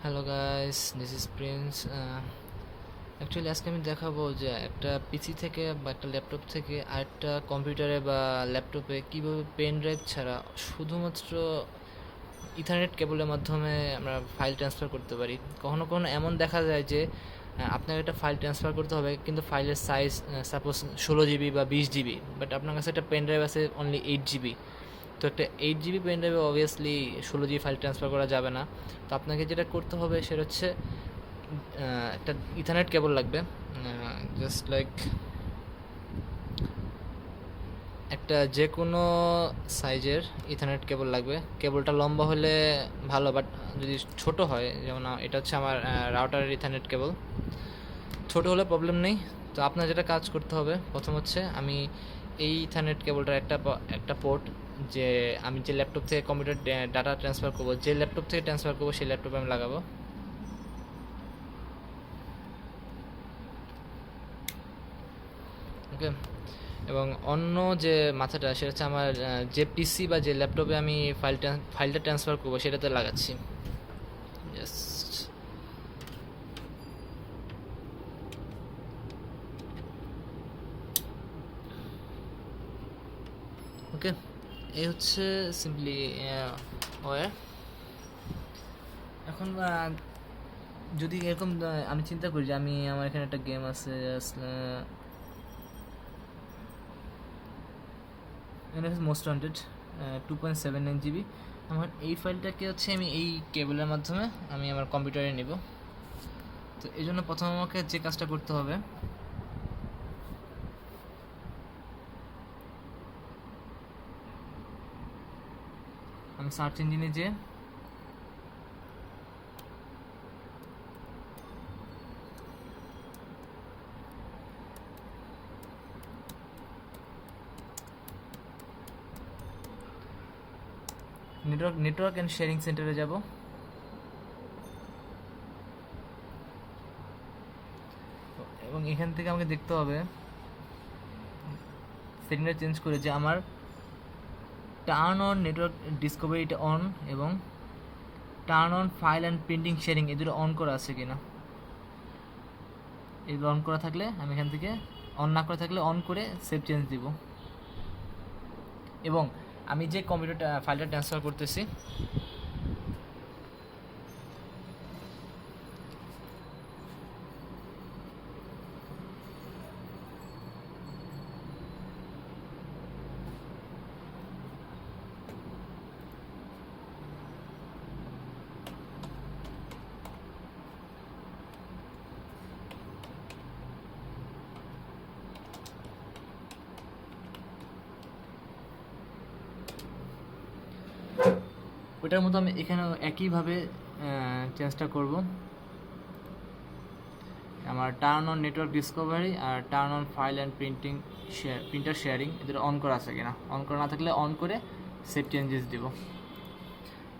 Hello guys, this is Prince. Actually আজকে আমি দেখাবো যে একটা পিসি থেকে বা একটা ল্যাপটপ থেকে আরেকটা কম্পিউটারে বা ল্যাপটপে কীভাবে পেন ড্রাইভ ছাড়া শুধুমাত্র ইথারনেট কেবলের মাধ্যমে আমরা ফাইল ট্রান্সফার করতে পারি। কখনো কখনো এমন দেখা যায় যে আপনাকে একটা ফাইল ট্রান্সফার করতে হবে, কিন্তু ফাইলের সাইজ সাপোজ 16 জিবি বা 20 জিবি, বাট আপনার কাছে একটা পেন ড্রাইভ আছে অনলি 8 জিবি। তো একটা 8 জিবি পেন ড্রাইভে অবভিয়াসলি 16 জিবি ফাইল ট্রান্সফার করা যাবে না। তো আপনাকে যেটা করতে হবে সেটা হচ্ছে একটা ইথারনেট কেবল লাগবে। জাস্ট লাইক একটা যে কোনো সাইজের ইথারনেট কেবল লাগবে। কেবলটা লম্বা হলে ভালো, বাট যদি ছোট হয়, যেমন এটা হচ্ছে আমার রাউটারের ইথারনেট কেবল, ছোট হলে প্রবলেম নেই। তো আপনার যেটা কাজ করতে হবে প্রথম হচ্ছে, আমি এই ইথারনেট কেবলটার একটা পোর্ট, যে আমি যে ল্যাপটপ থেকে কম্পিউটার ডাটা ট্রান্সফার করবো, যে ল্যাপটপ থেকে ট্রান্সফার করবো সেই ল্যাপটপে আমি লাগাবো। ওকে, এবং অন্য যে মাথাটা সেটা হচ্ছে আমার যে পিসি বা যে ল্যাপটপে আমি ফাইলটা ট্রান্সফার করবো সেটাতে লাগাচ্ছি। জাস্ট ওকে, এই হচ্ছে সিম্পলি ওয়ার। এখন যদি এরকম আমি চিন্তা করি যে আমার এখানে একটা গেম আছে, মোস্ট ওয়ান্টেড 2.79 জিবি। আমার এই ফাইলটাকে হচ্ছে আমি এই কেবলের মাধ্যমে আমি আমার কম্পিউটারে নেব। তো এই জন্য প্রথম আমাকে যে কাজটা করতে হবে, আমি সার্চ ইঞ্জিনে যে নেটওয়ার্ক অ্যান্ড শেয়ারিং সেন্টারে যাব। এবং এখান থেকে আমাকে দেখতে হবে সেটিংটা চেঞ্জ করে যে আমার টার্ন অন নেটওয়ার্ক ডিসকভারিটা অন এবং turn on file and printing sharing এই দুটো অন করা আছে কিনা। এগুলো অন করা থাকলে আমি এখান থেকে, অন না করা থাকলে অন করে সেভ চেঞ্জ দিব। এবং আমি যে কম্পিউটারটা ফাইলটা ট্রান্সফার করতেছি, ওটার মতো আমি এখানেও একইভাবে চেঞ্জটা করব। আমার টার্ন অন নেটওয়ার্ক ডিসকভারি আর turn on file and printer sharing এদের অন করা আছে কিনা। অন করা না থাকলে অন করে সেভ চেঞ্জেস দিব।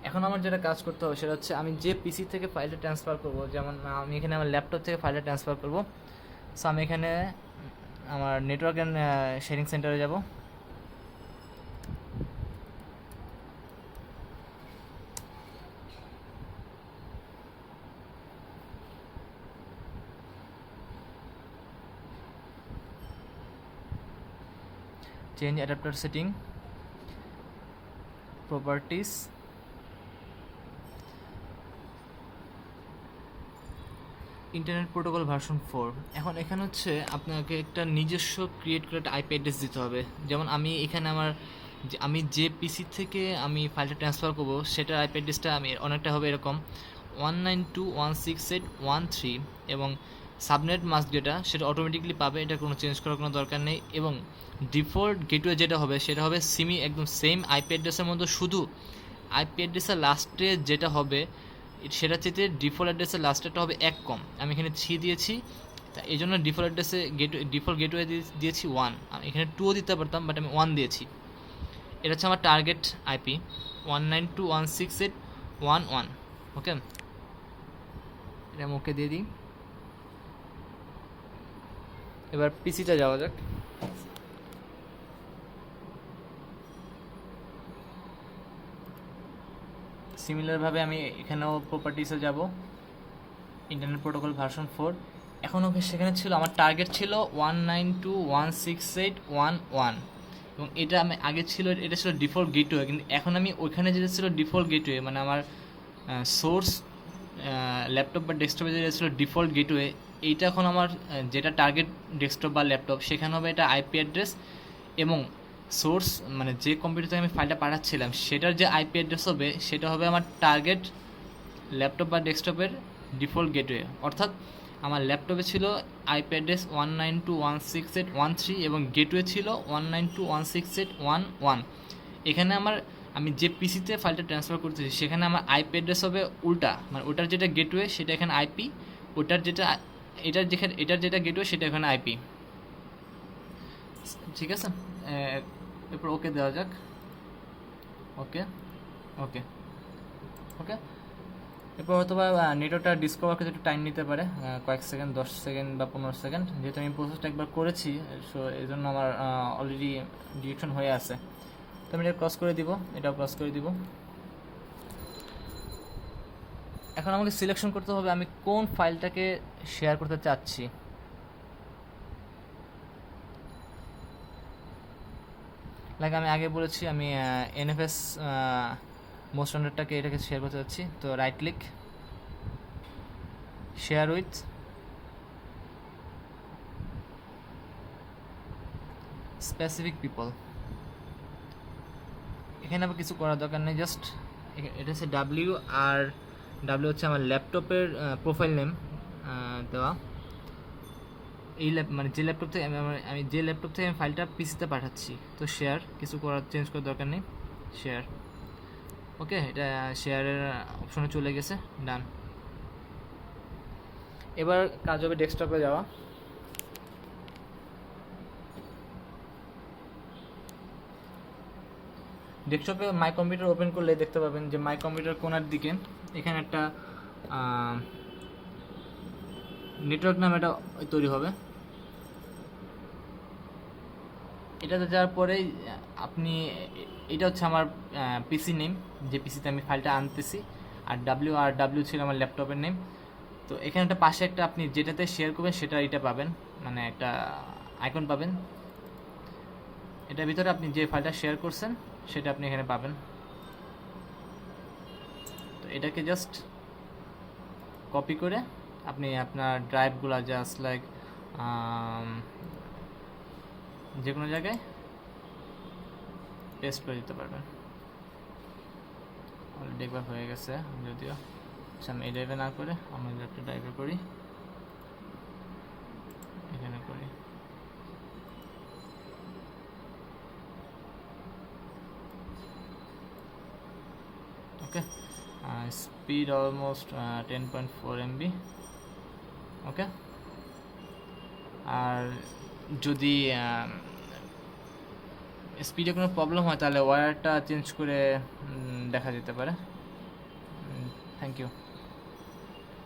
এখন আমার যেটা কাজ করতে হবে সেটা হচ্ছে, আমি যে পিসি থেকে ফাইলটা ট্রান্সফার করব, যেমন আমি এখানে আমার ল্যাপটপ থেকে ফাইলটা ট্রান্সফার করব। সো আমি এখানে আমার নেটওয়ার্ক অ্যান্ড শেয়ারিং সেন্টারে যাব। Change adapter setting, properties, internet protocol version 4। এখন এখানে হচ্ছে আপনাকে একটা নিজস্ব ক্রিয়েট করে একটা আইপি অ্যাড্রেস দিতে হবে। যেমন আমি এখানে আমি যে পিসি থেকে আমি ফাইলটা ট্রান্সফার করবো সেটার আইপি অ্যাড্রেসটা আমি অনেকটা হবে এরকম 192.168.1.3, এবং সাবনেট মাস্ক যেটা সেটা অটোমেটিকলি পাবে, এটা কোনো চেঞ্জ করার কোনো দরকার নেই। এবং ডিফল্ট গেটওয়ে যেটা হবে সেটা হবে একদম সেম আইপি অ্যাড্রেসের মধ্যে, শুধু আইপি অ্যাড্রেসের লাস্টে যেটা হবে সেটা চেয়ে ডিফল্ট অ্যাড্রেসের লাস্টেরটা হবে 1 কম। আমি এখানে 3 দিয়েছি, তা এই জন্য ডিফল্ট গেটওয়ে দিয়েছি 1। আমি এখানে 2ও দিতে পারতাম, বাট আমি 1 দিয়েছি। এটা হচ্ছে আমার টার্গেট আইপি 192.168.1.1। ওকে, এটা আমি ওকে দিয়ে দিই। এবার পিসিটা যাওয়া যাক। সিমিলারভাবে আমি এখানেও প্রপার্টিসে যাব। Internet protocol version 4। এখন ওকে সেখানে ছিল আমার টার্গেট ছিল 192.168.1.1 এবং এটা আমি আগে ছিল, এটা ছিল ডিফল্ট গেটওয়ে, কিন্তু এখন আমি ওইখানে যেটা ছিল ডিফল্ট গেটওয়ে মানে আমার সোর্স ল্যাপটপ বা ডেস্কটপে যেটা ছিল ডিফল্ট গেটওয়ে, এইটা এখন আমার যেটা টার্গেট ডেস্কটপ বা ল্যাপটপ সেখানে হবে এটা আইপি অ্যাড্রেস, এবং সোর্স মানে যে কম্পিউটার থেকে আমি ফাইলটা পাঠাচ্ছিলাম সেটার যে আইপি অ্যাড্রেস হবে সেটা হবে আমার টার্গেট ল্যাপটপ বা ডেস্কটপের ডিফল্ট গেটওয়ে। অর্থাৎ আমার ল্যাপটপে ছিল আইপি অ্যাড্রেস 192.168.1.3 এবং গেটওয়ে ছিল 192.168.1.1। এখানে আমি যে পিসিতে ফাইলটা ট্রান্সফার করতেছি সেখানে আমার আইপি অ্যাড্রেস হবে উল্টা, মানে ওটার যেটা গেটওয়ে সেটা এখানে আইপি, ওটার যেটা এটার যেটা গেটওয়ে সেটা এখানে আইপি। ঠিক আছে, এরপর ওকে দেওয়া যাক। ওকে ওকে ওকে এরপর হয়তো বা নেটওয়ার্কটা ডিসকভার করতে একটু টাইম নিতে পারে, কয়েক সেকেন্ড, 10 সেকেন্ড বা 15 সেকেন্ড, যেহেতু আমি প্রসেসটা একবার করেছি সো এই জন্য আমার অলরেডি ডিরেকশন হয়ে আছে। তো আমি এটা ক্রস করে দিব, এটাও ক্রস করে দিব। এখন আমাকে সিলেকশন করতে হবে আমি কোন ফাইলটাকে শেয়ার করতে চাচ্ছি। লাইক আমি আগে বলেছি আমি এনএফএস মোস্ট স্ট্যান্ডার্ডটাকে এটাকে শেয়ার করতে চাচ্ছি। তো right click, share with, specific people. এখানে আবার কিছু করার দরকার নেই, জাস্ট এটা হচ্ছে ডাব্লিউ, আর ডাব্লিউ হচ্ছে আমার ল্যাপটপের প্রোফাইল নেম দেওয়া। এই মানে যে ল্যাপটপ থেকে আমি যে ল্যাপটপ থেকে আমি ফাইলটা পিসিতে পাঠাচ্ছি। তো শেয়ার, কিছু চেঞ্জ করার দরকার নেই, শেয়ার। ওকে, এটা শেয়ারের অপশনে চলে গেছে, ডান। এবার কাজ হবে ডেস্কটপে যাওয়া। ডেস্কটপে মাই কম্পিউটার ওপেন করলে দেখতে পাবেন যে মাই কম্পিউটার কোনার দিকে এখানে একটা নেটওয়ার্ক নাম এটা তৈরি হবে। এটাতে যাওয়ার পরে আপনি, এটা হচ্ছে আমার পিসি নেম, যে পিসিতে আমি ফাইলটা আনতেছি, আর ডাব্লিউ ছিল আমার ল্যাপটপের নেম। তো এখানে একটা পাশে একটা আপনি যেটাতে শেয়ার করবেন সেটা এটা পাবেন, মানে একটা আইকন পাবেন। এটার ভিতরে আপনি যে ফাইলটা শেয়ার করছেন সেটা আপনি এখানে পাবেন। তো এটাকে জাস্ট কপি করে আপনি আপনার ড্রাইভগুলো জাস্ট লাইক যে কোনো জায়গায় পেস্ট করে দিতে পারবেন। অলরেডি একবার হয়ে গেছে যদিও। আচ্ছা, আমি এই ড্রাইভে না করে আমরা একটা ড্রাইভে করি, এখানে করি। ওকে, স্পিড অলমোস্ট 10.4 MB। ওকে, আর যদি স্পিডে কোনো প্রবলেম হয় তাহলে ওয়্যারটা চেঞ্জ করে দেখা যেতে পারে। Thank you.